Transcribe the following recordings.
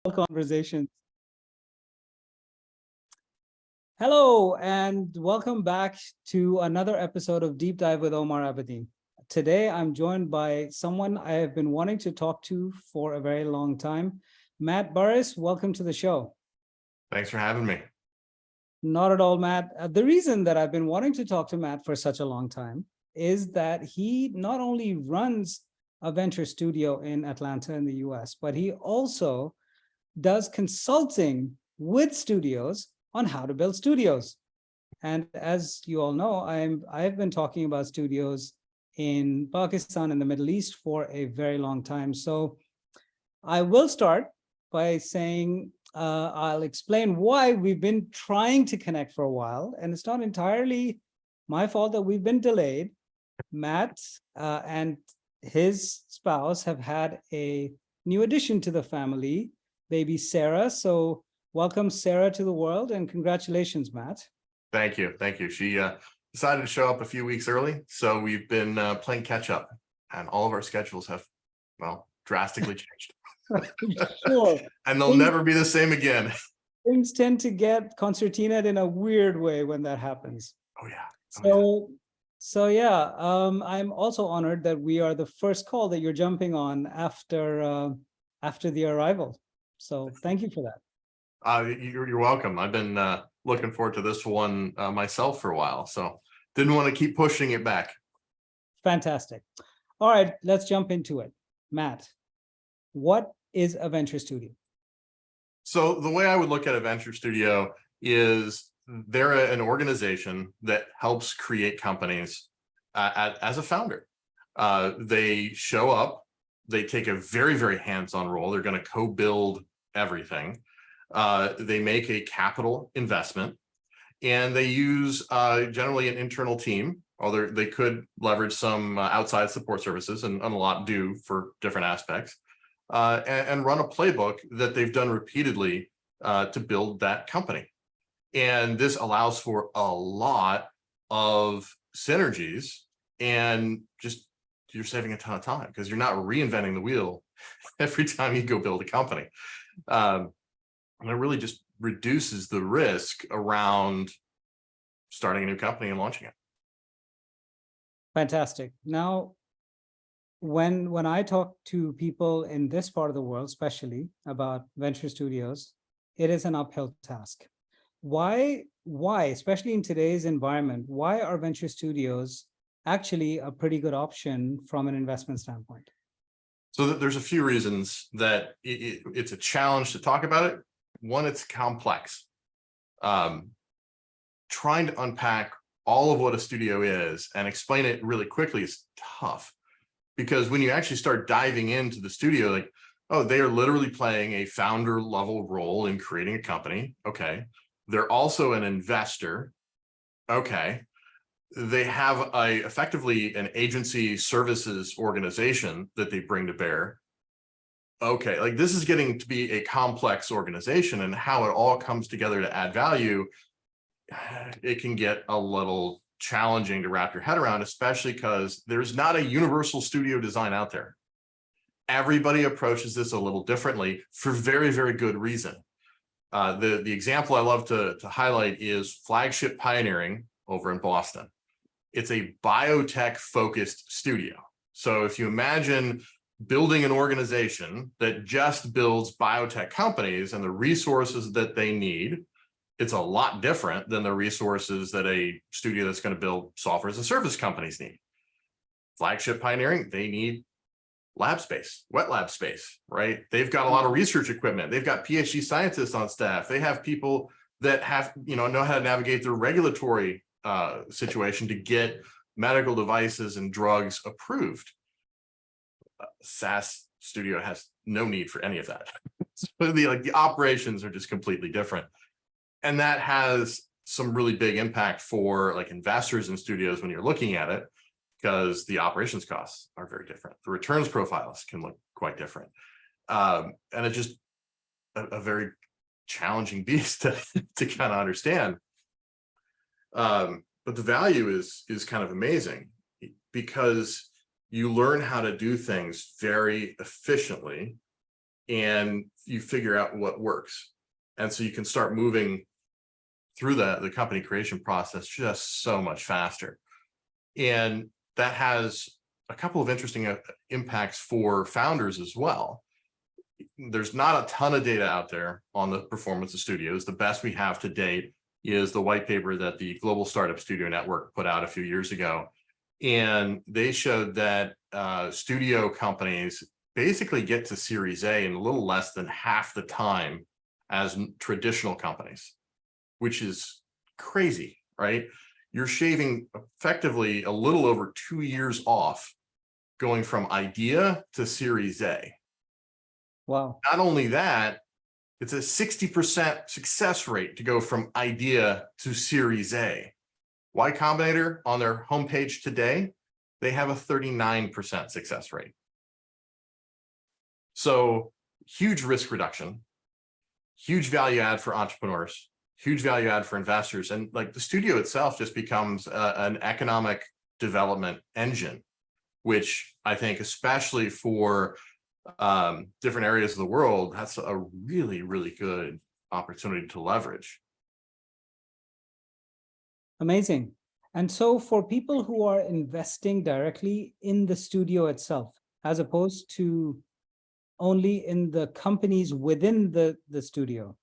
Conversations. Hello, and welcome back to another episode of Deep Dive with Omar Abedin. Today, I'm joined by someone I have been wanting to talk to for a very long time. Matt Burris, welcome to the show. Thanks for having me. Not at all, Matt. The reason that I've been wanting to talk to Matt for such a long time is that he not only runs a venture studio in Atlanta in the US, but he also does consulting with studios on how to build studios. And as you all know, I've been talking about studios in Pakistan and the Middle East for a very long time. So I will start by saying, I'll explain why we've been trying to connect for a while. And it's not entirely my fault that we've been delayed. Matt and his spouse have had a new addition to the family, baby Sarah. So welcome Sarah to the world, and congratulations, Matt. Thank you. Thank you. She decided to show up a few weeks early. So we've been playing catch up, and all of our schedules have, well, drastically changed. Sure. And they'll never be the same again. Things tend to get concertinaed in a weird way when that happens. Oh, yeah. So yeah, I'm also honored that we are the first call that you're jumping on after the arrival. So thank you for that. You're welcome. I've been looking forward to this one myself for a while, so didn't want to keep pushing it back. Fantastic. All right, let's jump into it. Matt, what is a venture studio? So the way I would look at a venture studio is they're an organization that helps create companies as a founder. They show up, they take a very, very hands-on role. They're going to co-build everything. They make a capital investment, and they use generally an internal team, although they could leverage some outside support services, and a lot do for different aspects, and run a playbook that they've done repeatedly to build that company. And this allows for a lot of synergies, and just you're saving a ton of time because you're not reinventing the wheel every time you go build a company. And it really just reduces the risk around starting a new company and launching it. Fantastic. Now, when I talk to people in this part of the world, especially about venture studios, it is an uphill task. Why, especially in today's environment, why are venture studios actually a pretty good option from an investment standpoint? So there's a few reasons that it's a challenge to talk about it. One, it's complex. Trying to unpack all of what a studio is and explain it really quickly is tough, because when you actually start diving into the studio, like, oh, they are literally playing a founder level role in creating a company. Okay. They're also an investor. Okay. They have effectively an agency services organization that they bring to bear. Okay, like this is getting to be a complex organization, and how it all comes together to add value, it can get a little challenging to wrap your head around, especially because there's not a universal studio design out there. Everybody approaches this a little differently for very, very good reason. The example I love to highlight is Flagship Pioneering over in Boston. It's a biotech focused studio. So if you imagine building an organization that just builds biotech companies and the resources that they need, it's a lot different than the resources that a studio that's going to build software as a service companies need. Flagship Pioneering, they need lab space, wet lab space, right? They've got a lot of research equipment. They've got PhD scientists on staff. They have people that have, know how to navigate the regulatory situation to get medical devices and drugs approved. SaaS studio has no need for any of that. So the operations are just completely different. And that has some really big impact for like investors in studios when you're looking at it, because the operations costs are very different. The returns profiles can look quite different. And it's just a very challenging beast to kind of understand. But the value is kind of amazing, because you learn how to do things very efficiently and you figure out what works. And so you can start moving through the company creation process just so much faster. And that has a couple of interesting impacts for founders as well. There's not a ton of data out there on the performance of studios. The best we have to date is the white paper that the Global Startup Studio Network put out a few years ago. And they showed that studio companies basically get to Series A in a little less than half the time as traditional companies, which is crazy, right? You're shaving effectively a little over 2 years off going from idea to Series A. Wow. Not only that, it's a 60% success rate to go from idea to Series A. Y Combinator on their homepage today, they have a 39% success rate. So huge risk reduction, huge value add for entrepreneurs, huge value add for investors. And like the studio itself just becomes an economic development engine, which I think, especially for different areas of the world, that's a really, really good opportunity to leverage. Amazing. And so for people who are investing directly in the studio itself, as opposed to only in the companies within the studio,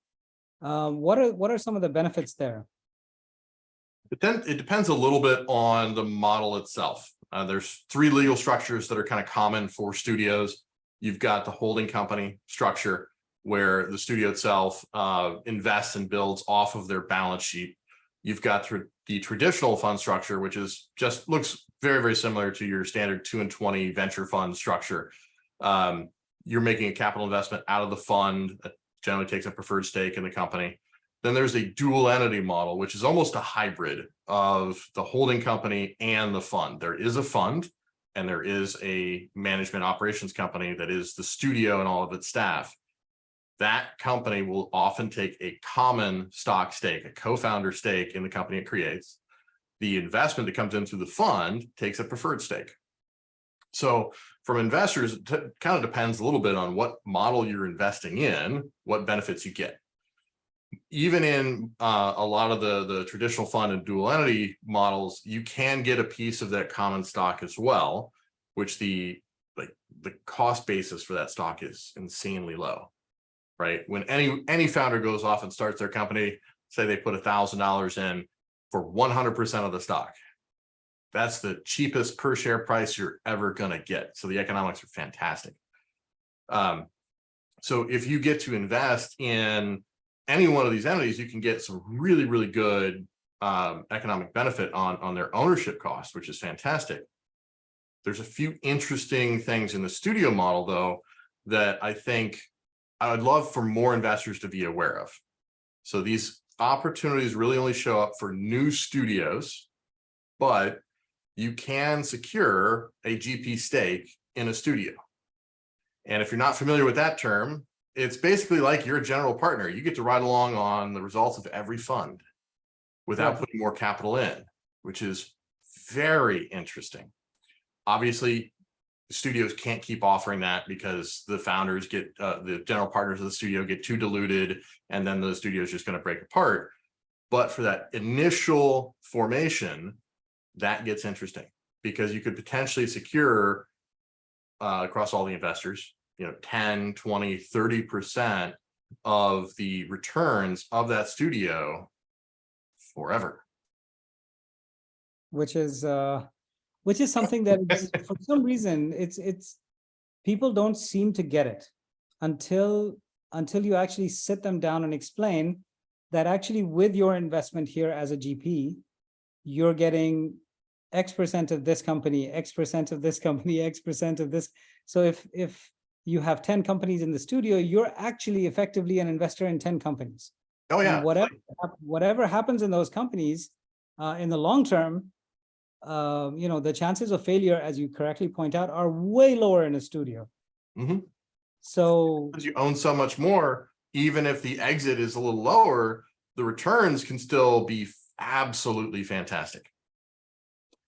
what are some of the benefits there? It depends a little bit on the model itself. There's 3 legal structures that are kind of common for studios. You've got the holding company structure, where the studio itself invests and builds off of their balance sheet. You've got the traditional fund structure, which is just looks very, very similar to your standard 2 and 20 venture fund structure. You're making a capital investment out of the fund that generally takes a preferred stake in the company. Then there's a dual entity model, which is almost a hybrid of the holding company and the fund. There is a fund and there is a management operations company that is the studio and all of its staff. That company will often take a common stock stake, a co-founder stake in the company it creates. The investment that comes into the fund takes a preferred stake. So from investors, it kind of depends a little bit on what model you're investing in, what benefits you get. Even in a lot of the traditional fund and dual entity models, you can get a piece of that common stock as well, which the cost basis for that stock is insanely low, right? When any founder goes off and starts their company, say they put $1,000 in for 100% of the stock, that's the cheapest per share price you're ever going to get. So the economics are fantastic. So if you get to invest in any one of these entities, you can get some really, really good economic benefit on their ownership cost, which is fantastic. There's a few interesting things in the studio model, though, that I think I would love for more investors to be aware of. So these opportunities really only show up for new studios, but you can secure a GP stake in a studio. And if you're not familiar with that term, it's basically like you're a general partner. You get to ride along on the results of every fund without putting more capital in, which is very interesting. Obviously, studios can't keep offering that because the founders get, the general partners of the studio get too diluted, and then the studio is just going to break apart. But for that initial formation, that gets interesting because you could potentially secure across all the investors, 10, 20, 30% of the returns of that studio forever. Which is something that is, for some reason, it's people don't seem to get it until you actually sit them down and explain that actually with your investment here as a GP, you're getting X% of this company, X% of this company, X% of this. So if you have 10 companies in the studio, you're actually effectively an investor in 10 companies. Oh yeah. And whatever happens in those companies in the long term, the chances of failure, as you correctly point out, are way lower in a studio. Mm-hmm. So because you own so much more, even if the exit is a little lower, the returns can still be absolutely fantastic.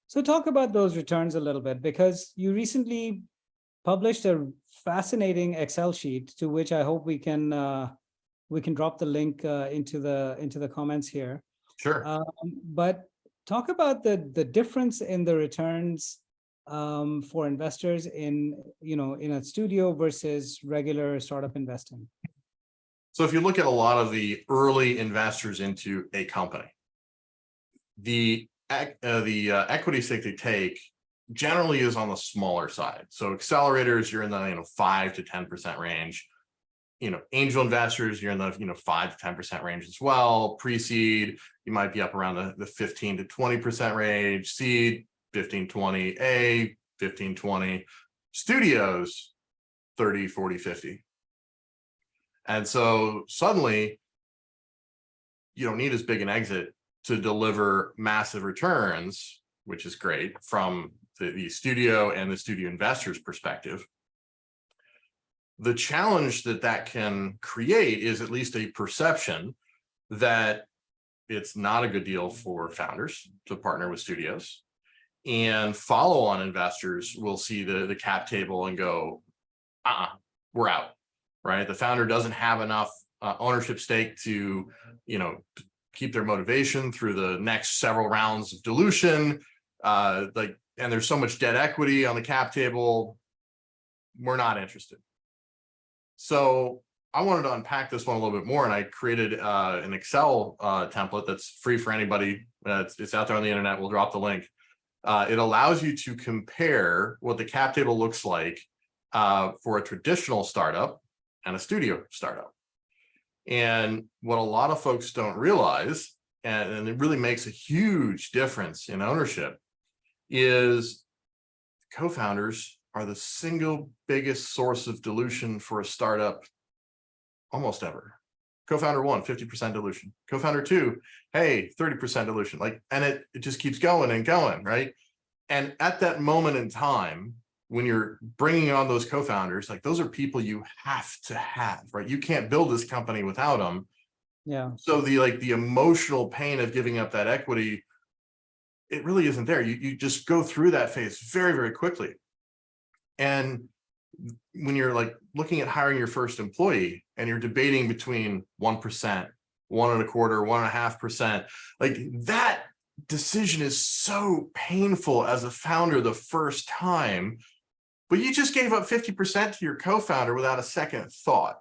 So talk about those returns a little bit, because you recently published a fascinating Excel sheet to which I hope we can drop the link into the comments here. Sure. But talk about the difference in the returns for investors in a studio versus regular startup investing. So if you look at a lot of the early investors into a company, the equity stake they take generally is on the smaller side. So accelerators, you're in the 5 to 10% range. Angel investors, you're in the 5 to 10% range as well. Pre-seed, you might be up around the 15 to 20% range. Seed, 15, 20. A, 15, 20. Studios, 30, 40, 50. And so suddenly, you don't need as big an exit to deliver massive returns, which is great from the studio and the studio investors' perspective. The challenge that can create is at least a perception that it's not a good deal for founders to partner with studios, and follow-on investors will see the cap table and go, we're out, right? The founder doesn't have enough ownership stake to, keep their motivation through the next several rounds of dilution. And there's so much debt equity on the cap table, we're not interested. So I wanted to unpack this one a little bit more, and I created an Excel template that's free for anybody. It's out there on the internet. We'll drop the link. It allows you to compare what the cap table looks like for a traditional startup and a studio startup. And what a lot of folks don't realize, and it really makes a huge difference in ownership, is co-founders are the single biggest source of dilution for a startup almost ever. Co-founder 1, 50% dilution. Co-founder 2, hey, 30% dilution. And it just keeps going and going, right? And at that moment in time, when you're bringing on those co-founders, those are people you have to have, right? You can't build this company without them. Yeah. So the emotional pain of giving up that equity, it really isn't there. You just go through that phase very, very quickly. And when you're looking at hiring your first employee and you're debating between 1%, 1.25%, 1.5%, that decision is so painful as a founder the first time, but you just gave up 50% to your co-founder without a second thought.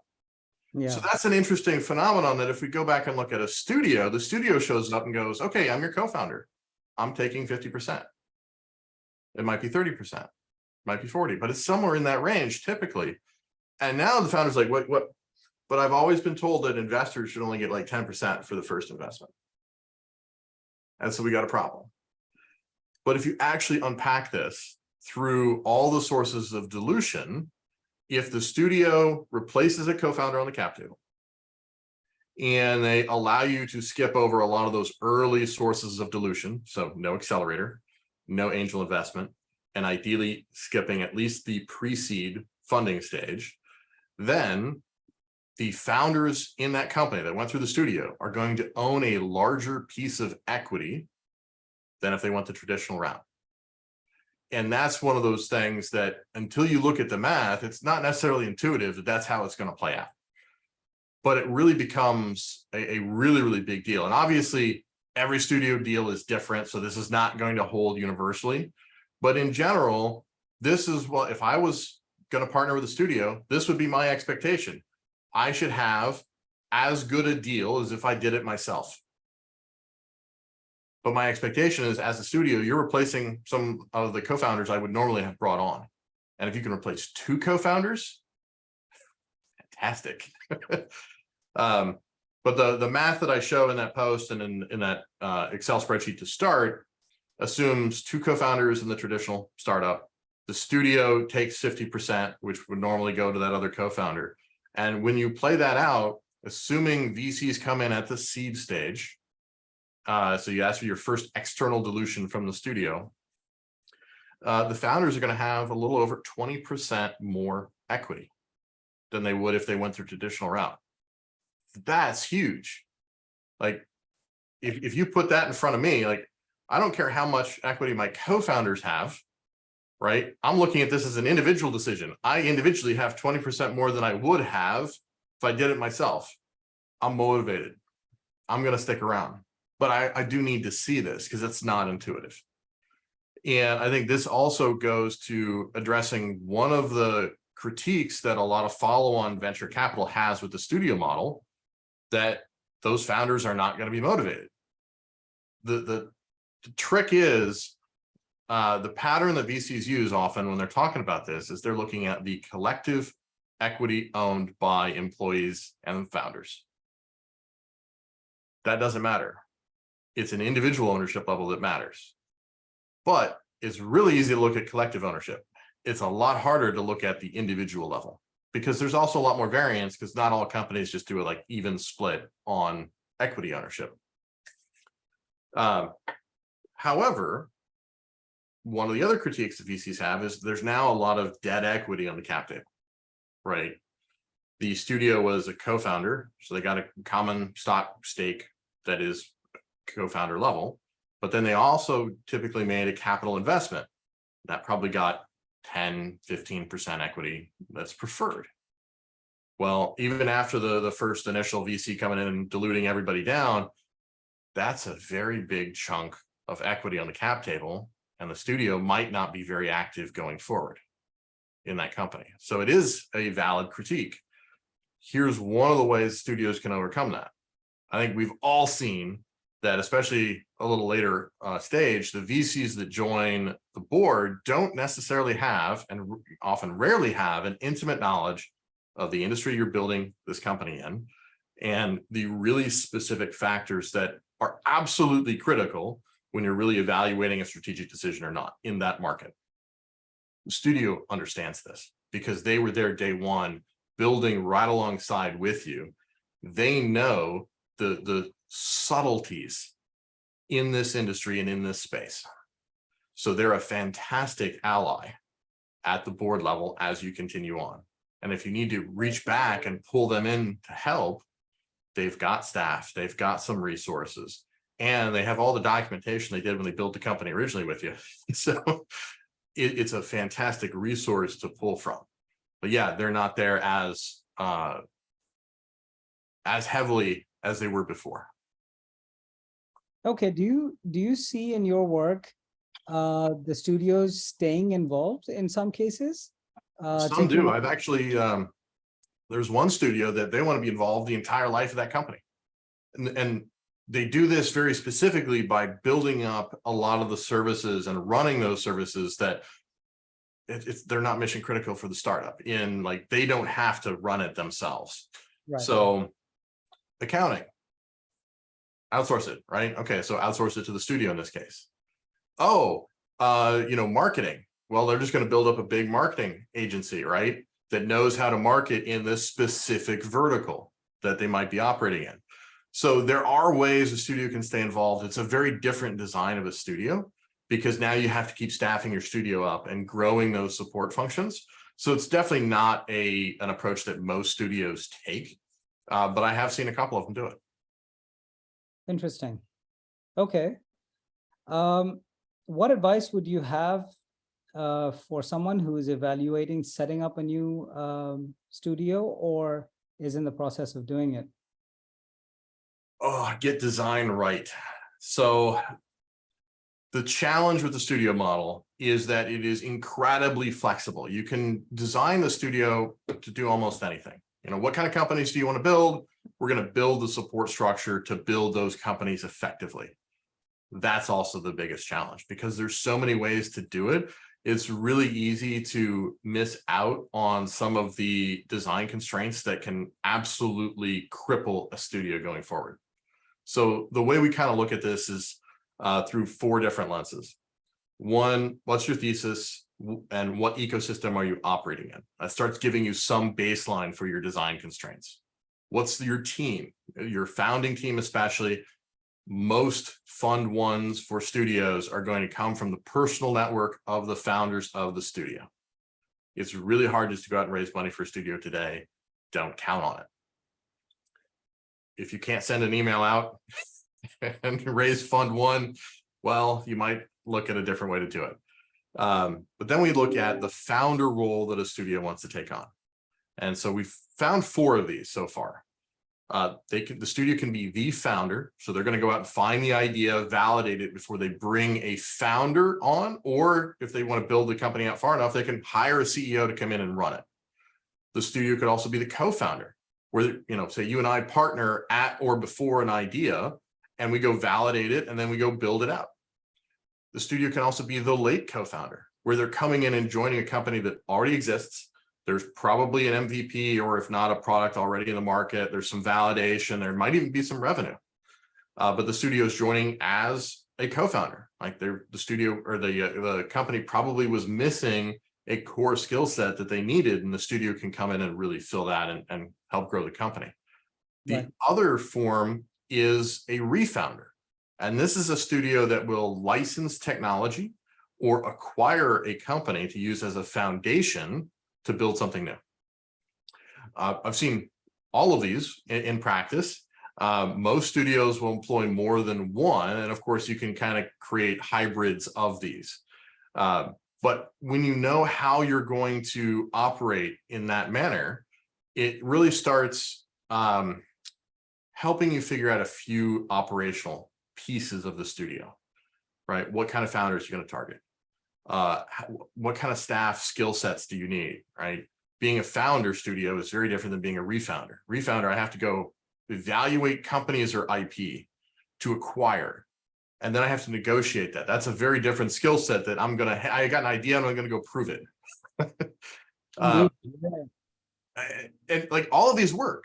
Yeah. So that's an interesting phenomenon that if we go back and look at a studio, the studio shows up and goes, okay, I'm your co-founder. I'm taking 50%. It might be 30%, might be 40, but it's somewhere in that range typically. And now the founder's like, what? But I've always been told that investors should only get 10% for the first investment. And so we got a problem. But if you actually unpack this through all the sources of dilution, if the studio replaces a co-founder on the cap table and they allow you to skip over a lot of those early sources of dilution, so no accelerator, no angel investment, and ideally skipping at least the pre-seed funding stage, then the founders in that company that went through the studio are going to own a larger piece of equity than if they went the traditional route. And that's one of those things that until you look at the math, it's not necessarily intuitive that that's how it's going to play out. But it really becomes a really, really big deal. And obviously, every studio deal is different, so this is not going to hold universally. But in general, this is what, if I was going to partner with a studio, this would be my expectation. I should have as good a deal as if I did it myself. But my expectation is, as a studio, you're replacing some of the co-founders I would normally have brought on. And if you can replace 2 co-founders, fantastic. But the math that I show in that post and in that Excel spreadsheet to start assumes 2 co-founders in the traditional startup. The studio takes 50%, which would normally go to that other co-founder. And when you play that out, assuming VCs come in at the seed stage, so you ask for your first external dilution from the studio, the founders are going to have a little over 20% more equity than they would if they went through traditional route. That's huge. If you put that in front of me, I don't care how much equity my co-founders have, right? I'm looking at this as an individual decision. I individually have 20% more than I would have if I did it myself. I'm motivated. I'm going to stick around, but I do need to see this because it's not intuitive. And I think this also goes to addressing one of the critiques that a lot of follow-on venture capital has with the studio model, that those founders are not going to be motivated. The trick is, the pattern that VCs use often when they're talking about this is they're looking at the collective equity owned by employees and founders. That doesn't matter. It's an individual ownership level that matters. But it's really easy to look at collective ownership. It's a lot harder to look at the individual level because there's also a lot more variance because not all companies just do a like even split on equity ownership. However, one of the other critiques that VCs have is there's now a lot of debt equity on the cap table, right? The studio was a co-founder, so they got a common stock stake that is co-founder level, but then they also typically made a capital investment that probably got 10, 15% equity that's preferred. Well, even after the first initial VC coming in and diluting everybody down, that's a very big chunk of equity on the cap table, and the studio might not be very active going forward in that company. So it is a valid critique. Here's one of the ways studios can overcome that. I think we've all seen that, especially a little later stage, the VCs that join the board don't necessarily have, and often rarely have, an intimate knowledge of the industry you're building this company in, and the really specific factors that are absolutely critical when you're really evaluating a strategic decision or not in that market. The studio understands this because they were there day one, building right alongside with you. They know the subtleties in this industry and in this space. So they're a fantastic ally at the board level as you continue on. And if you need to reach back and pull them in to help, they've got staff, they've got some resources, and they have all the documentation they did when they built the company originally with you. So it's a fantastic resource to pull from. But yeah, they're not there as heavily as they were before. Okay, do you see in your work the studios staying involved in some cases? Some do. I've actually, there's one studio that they want to be involved the entire life of that company. And they do this very specifically by building up a lot of the services and running those services that they're not mission critical for the startup, in like they don't have to run it themselves. Right. So accounting, outsource it, right? Okay, so outsource it to the studio in this case. Oh, marketing. Well, they're just going to build up a big marketing agency, right? That knows how to market in this specific vertical that they might be operating in. So there are ways a studio can stay involved. It's a very different design of a studio because now you have to keep staffing your studio up and growing those support functions. So it's definitely not an approach that most studios take, but I have seen a couple of them do it. Interesting. Okay. What advice would you have for someone who is evaluating setting up a new studio or is in the process of doing it? Oh, get design right. So the challenge with the studio model is that it is incredibly flexible. You can design the studio to do almost anything. What kind of companies do you want to build? We're going to build the support structure to build those companies effectively. That's also the biggest challenge because there's so many ways to do it. It's really easy to miss out on some of the design constraints that can absolutely cripple a studio going forward. So the way we kind of look at this is through 4 different lenses. One, what's your thesis and what ecosystem are you operating in? That starts giving you some baseline for your design constraints. What's your team, your founding team especially? Most fund ones for studios are going to come from the personal network of the founders of the studio. It's really hard just to go out and raise money for a studio today. Don't count on it. If you can't send an email out and raise fund 1, well, you might look at a different way to do it. But then we look at the founder role that a studio wants to take on. And so we've found 4 of these so far. The studio can be the founder. So they're going to go out and find the idea, validate it before they bring a founder on, or if they want to build the company out far enough, they can hire a CEO to come in and run it. The studio could also be the co-founder, where, say you and I partner at or before an idea, and we go validate it, and then we go build it out. The studio can also be the late co-founder, where they're coming in and joining a company that already exists. There's probably an MVP, or if not, a product already in the market. There's some validation. There might even be some revenue. But the studio is joining as a co-founder. Like the studio or the company probably was missing a core skill set that they needed, and the studio can come in and really fill that and help grow the company. The other form is a refounder. And this is a studio that will license technology or acquire a company to use as a foundation to build something new. I've seen all of these in practice. Most studios will employ more than one. And of course, you can kind of create hybrids of these. But when you know how you're going to operate in that manner, it really starts helping you figure out a few operational pieces of the studio, right? What kind of founders you're going to target? What kind of staff skill sets do you need, right? Being a founder studio is very different than being a refounder. Refounder, I have to go evaluate companies or IP to acquire, and then I have to negotiate that. That's a very different skill set that I got an idea and I'm going to go prove it. And like all of these work.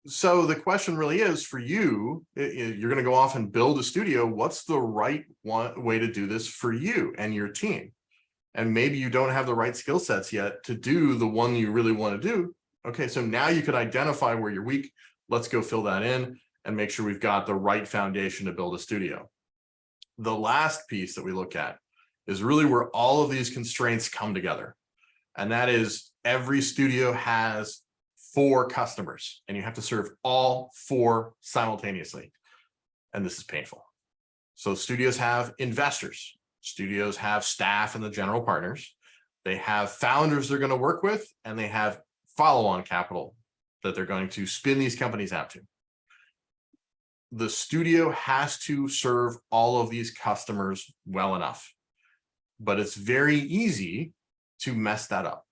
So the question really is for you, you're going to go off and build a studio. What's the right way to do this for you and your team? And maybe you don't have the right skill sets yet to do the one you really want to do. Okay, so now you could identify where you're weak. Let's go fill that in and make sure we've got the right foundation to build a studio. The last piece that we look at is really where all of these constraints come together. And that is every studio has 4 customers, and you have to serve all 4 simultaneously. And this is painful. So studios have investors, studios have staff and the general partners. They have founders they're going to work with, and they have follow-on capital that they're going to spin these companies out to. The studio has to serve all of these customers well enough, but it's very easy to mess that up.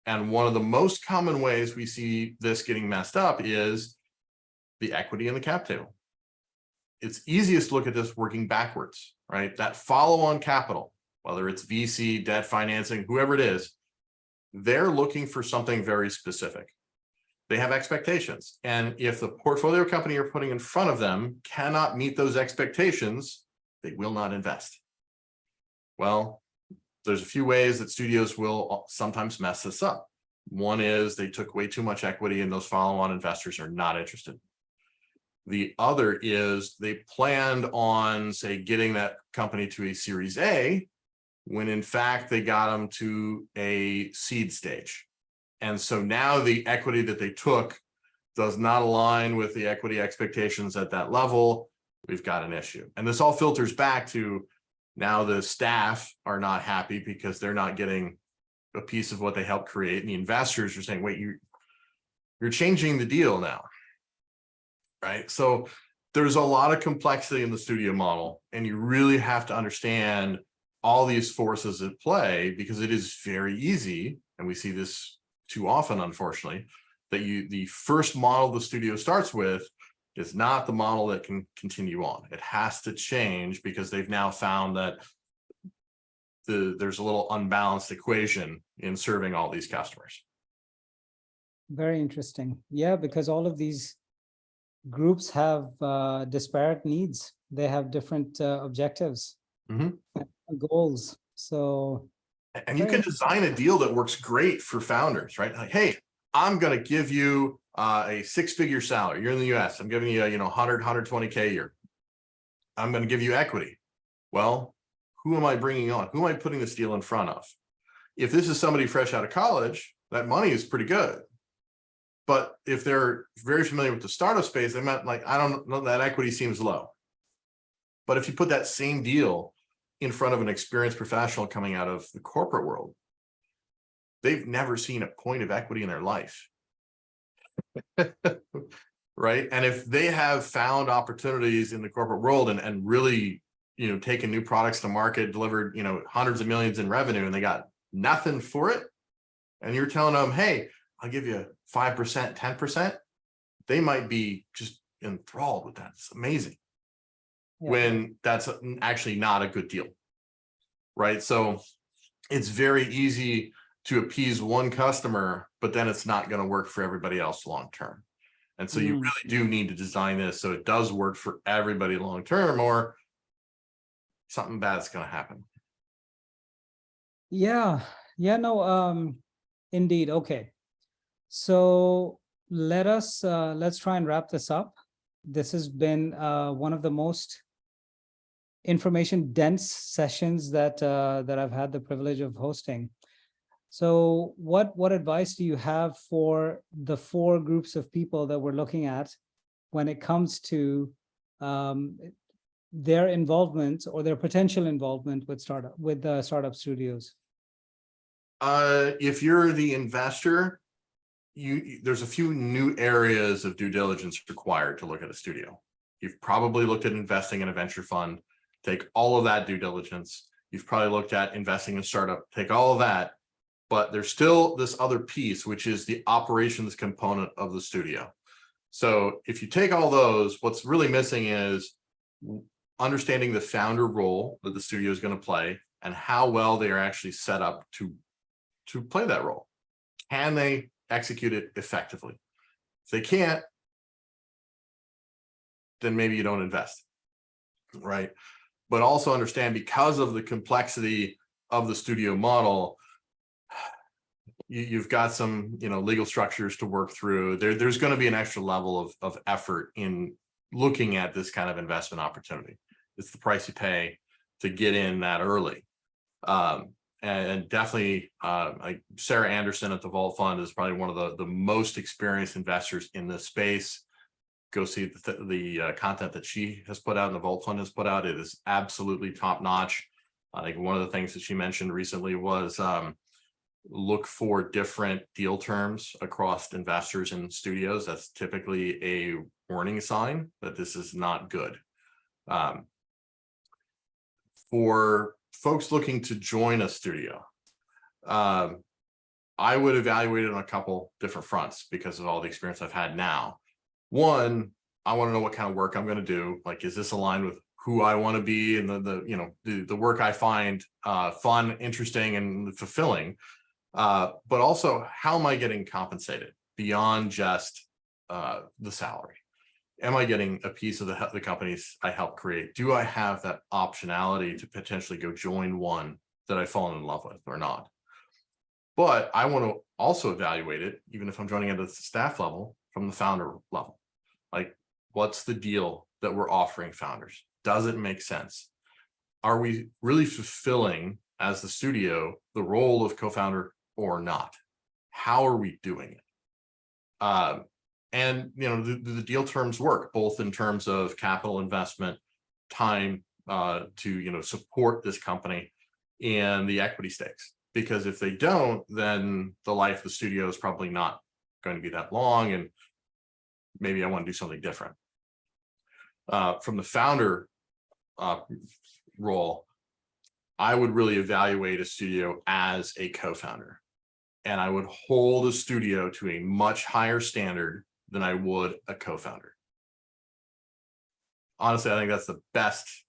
And one of the most common ways we see this getting messed up is the equity in the cap table. It's easiest to look at this working backwards, right? That follow-on capital, whether it's VC, debt financing, whoever it is, they're looking for something very specific. They have expectations. And if the portfolio company you're putting in front of them cannot meet those expectations, they will not invest. Well, there's a few ways that studios will sometimes mess this up. One is they took way too much equity and those follow-on investors are not interested. The other is they planned on, say, getting that company to a Series A, when in fact they got them to a seed stage. And so now the equity that they took does not align with the equity expectations at that level. We've got an issue. And this all filters back to now the staff are not happy because they're not getting a piece of what they helped create. And the investors are saying, wait, you're changing the deal now, right? So there's a lot of complexity in the studio model, and you really have to understand all these forces at play, because it is very easy, and we see this too often, unfortunately, that the first model the studio starts with is not the model that can continue on. It has to change because they've now found that there's a little unbalanced equation in serving all these customers. Very interesting. Yeah, because all of these groups have disparate needs. They have different objectives, goals. So, and you can design a deal that works great for founders, right? Like, hey, I'm going to give you a 6-figure salary. You're in the US. I'm giving you, 100, 120K a year. I'm going to give you equity. Well, who am I bringing on? Who am I putting this deal in front of? If this is somebody fresh out of college, that money is pretty good. But if they're very familiar with the startup space, they might like, I don't know, that equity seems low. But if you put that same deal in front of an experienced professional coming out of the corporate world, they've never seen a point of equity in their life. Right. And if they have found opportunities in the corporate world and really, taken new products to market, delivered, hundreds of millions in revenue, and they got nothing for it, and you're telling them, hey, I'll give you 5%, 10%, they might be just enthralled with that. It's amazing. Yeah. When that's actually not a good deal. Right. So it's very easy to appease one customer, but then it's not going to work for everybody else long term. And so you really do need to design this so it does work for everybody long term, or something bad's going to happen. Yeah. No, indeed. Okay. So let's try and wrap this up. This has been one of the most information dense sessions that I've had the privilege of hosting. So what advice do you have for the 4 groups of people that we're looking at when it comes to their involvement or their potential involvement with startup studios? If you're the investor, there's a few new areas of due diligence required to look at a studio. You've probably looked at investing in a venture fund. Take all of that due diligence. You've probably looked at investing in a startup. Take all of that. But there's still this other piece, which is the operations component of the studio. So if you take all those, what's really missing is understanding the founder role that the studio is going to play and how well they are actually set up to play that role. Can they execute it effectively? If they can't, then maybe you don't invest, right? But also understand, because of the complexity of the studio model, you've got some, legal structures to work through. There's going to be an extra level of effort in looking at this kind of investment opportunity. It's the price you pay to get in that early. And definitely, like Sarah Anderson at the Vault Fund is probably one of the most experienced investors in this space. Go see the content that she has put out and the Vault Fund has put out. It is absolutely top notch. I think one of the things that she mentioned recently was look for different deal terms across investors and studios. That's typically a warning sign that this is not good. For folks looking to join a studio, I would evaluate it on a couple different fronts because of all the experience I've had now. One, I want to know what kind of work I'm going to do. Like, is this aligned with who I want to be and the work I find fun, interesting, and fulfilling? But also, how am I getting compensated beyond just the salary? Am I getting a piece of the companies I help create? Do I have that optionality to potentially go join one that I've fallen in love with or not? But I want to also evaluate it, even if I'm joining at the staff level, from the founder level. Like, what's the deal that we're offering founders? Does it make sense? Are we really fulfilling, as the studio, the role of co-founder or not? How are we doing it? And the deal terms work, both in terms of capital investment, time to support this company, and the equity stakes. Because if they don't, then the life of the studio is probably not going to be that long, and maybe I want to do something different. From the founder role, I would really evaluate a studio as a co-founder, and I would hold a studio to a much higher standard than I would a co-founder. Honestly, I think that's the best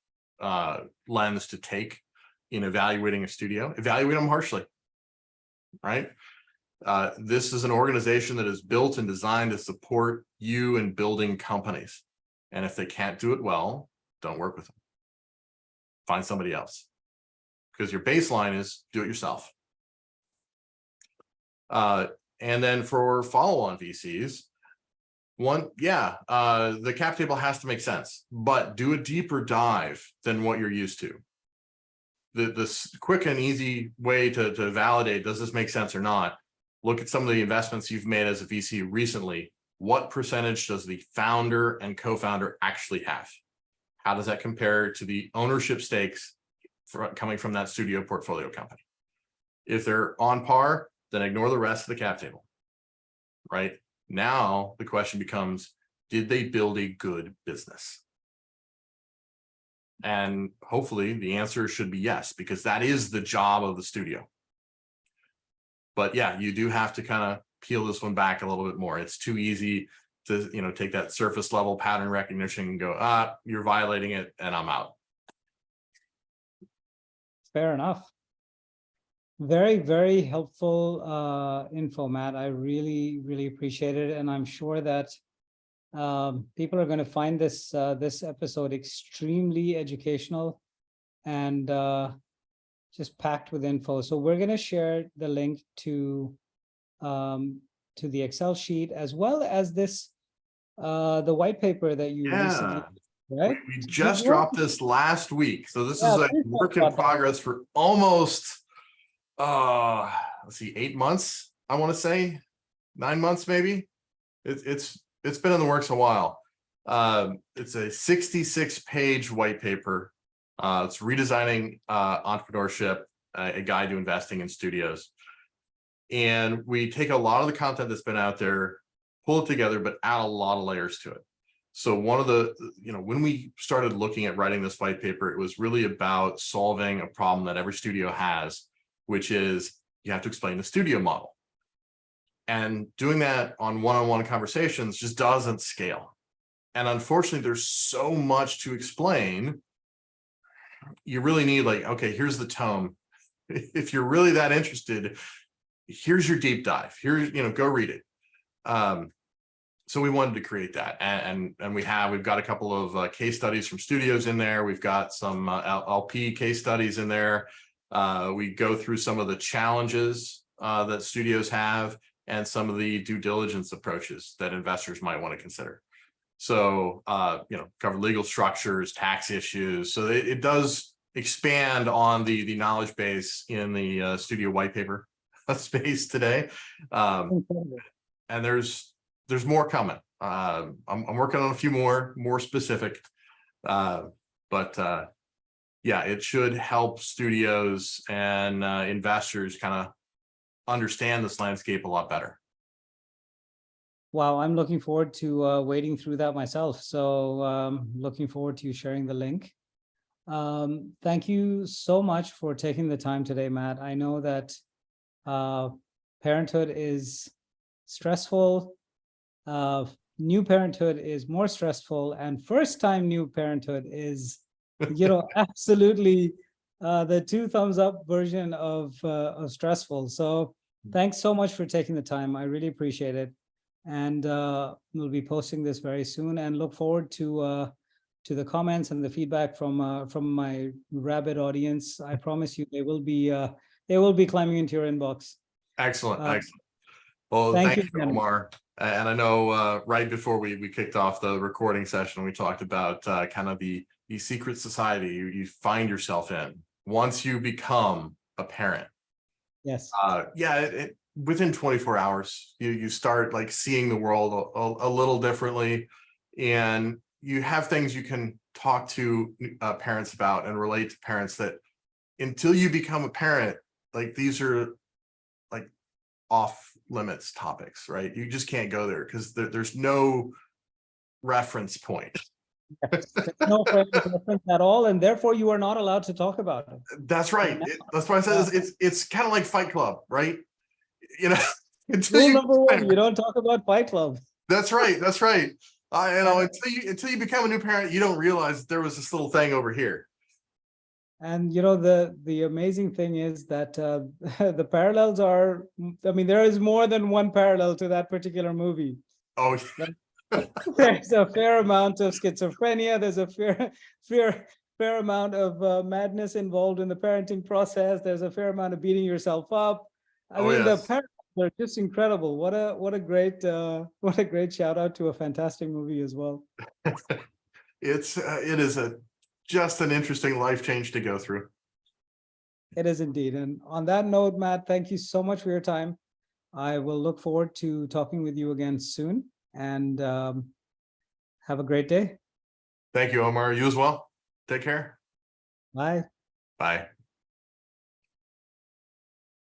lens to take in evaluating a studio. Evaluate them harshly, right? This is an organization that is built and designed to support you in building companies. And if they can't do it well, don't work with them. Find somebody else. Because your baseline is do it yourself. And then for follow-on VCs, the cap table has to make sense, but do a deeper dive than what you're used to. The quick and easy way to validate, does this make sense or not? Look at some of the investments you've made as a VC recently. What percentage does the founder and co-founder actually have? How does that compare to the ownership stakes coming from that studio portfolio company. If they're on par, then ignore the rest of the cap table, right? Now the question becomes, did they build a good business? And hopefully the answer should be yes, because that is the job of the studio. But yeah, you do have to kind of peel this one back a little bit more. It's too easy to, take that surface level pattern recognition and go, you're violating it and I'm out. Fair enough. Very, very helpful info, Matt. I really, really appreciate it. And I'm sure that people are going to find this this episode extremely educational and just packed with info. So we're going to share the link to the Excel sheet, as well as this the white paper that you recently, right? We just dropped this last week. So this is a work in progress for almost let's see, 8 months, I want to say 9 months, maybe. It's been in the works a while. It's a 66-page white paper. It's redesigning entrepreneurship, a guide to investing in studios. And we take a lot of the content that's been out there, pull it together, but add a lot of layers to it. So one of the, when we started looking at writing this white paper, it was really about solving a problem that every studio has, which is you have to explain the studio model. And doing that on one-on-one conversations just doesn't scale. And unfortunately, there's so much to explain. You really need, like, okay, here's the tome. If you're really that interested, here's your deep dive. Here's, go read it. So we wanted to create that, and we've got a couple of case studies from studios in there. We've got some LP case studies in there. We go through some of the challenges that studios have and some of the due diligence approaches that investors might want to consider. So, cover legal structures, tax issues. So it does expand on the knowledge base in the studio white paper space today. And there's more coming. I'm working on a few more specific, but yeah, it should help studios and investors kind of understand this landscape a lot better. Wow, I'm looking forward to wading through that myself. So looking forward to you sharing the link. Thank you so much for taking the time today, Matt. I know that parenthood is stressful. New parenthood is more stressful, and first-time new parenthood is, absolutely the 2 thumbs up version of stressful. So thanks so much for taking the time. I really appreciate it. And we'll be posting this very soon, and look forward to the comments and the feedback from my rabid audience. I promise you, they will be climbing into your inbox. Excellent, excellent. Well, thank you, Omar. And I know right before we kicked off the recording session, we talked about kind of the secret society you find yourself in once you become a parent. Yes. Within 24 hours, you start like seeing the world a little differently, and you have things you can talk to parents about and relate to parents that until you become a parent, like these are like off limits topics, right? You just can't go there because there's no reference point. There's no reference at all, and therefore you are not allowed to talk about it. That's right. That's why I said it's kind of like Fight Club, right? Rule number 1, you don't talk about Fight Club. That's right. That's right. Until you become a new parent, you don't realize there was this little thing over here. And the amazing thing is that the parallels are, there is more than one parallel to that particular movie. Oh, there's a fair amount of schizophrenia. There's a fair amount of madness involved in the parenting process. There's a fair amount of beating yourself up. The parallels are just incredible. What a great shout out to a fantastic movie as well. It is just an interesting life change to go through. It is indeed. And on that note, Matt, thank you so much for your time. I will look forward to talking with you again soon, and have a great day. Thank you, Omar. You as well. Take care. Bye. Bye.